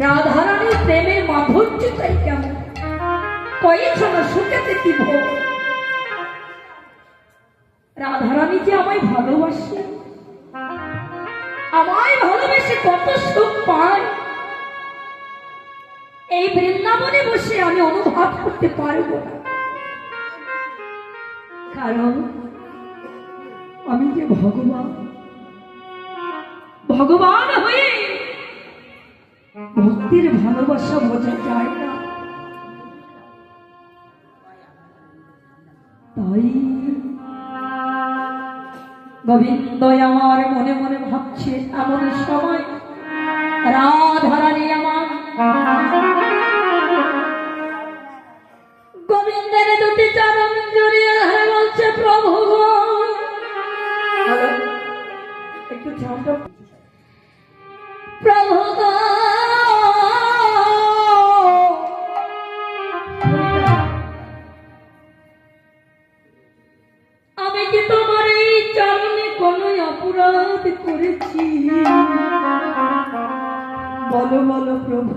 রাধারানীর প্রেমের মাধুর্যটাই কেমন, কয়েকজন সুখেতে কি ভোগ। রাধারানী যে আমায় ভালোবাসে, আমায় ভালোবেসে কত সুখ পায়, এই বৃন্দাবনে বসে আমি অনুভব করতে পারবো না। কারণ আমি যে ভগবান, ভগবান হয়ে ভক্তির ভালোবাসা বোঝা যায় না। তাই গোবিন্দ আমার মনে মনে ভাবছে এমন সময় রাধারানী আমার গোবিন্দের দুটি চরণ জড়িয়ে ধরে বলছে, প্রভু একটু ঝামটা, প্রভু আমি কি তোমার এই চরণে কোনো অপরাধ করেছি? বলো বলো প্রভু।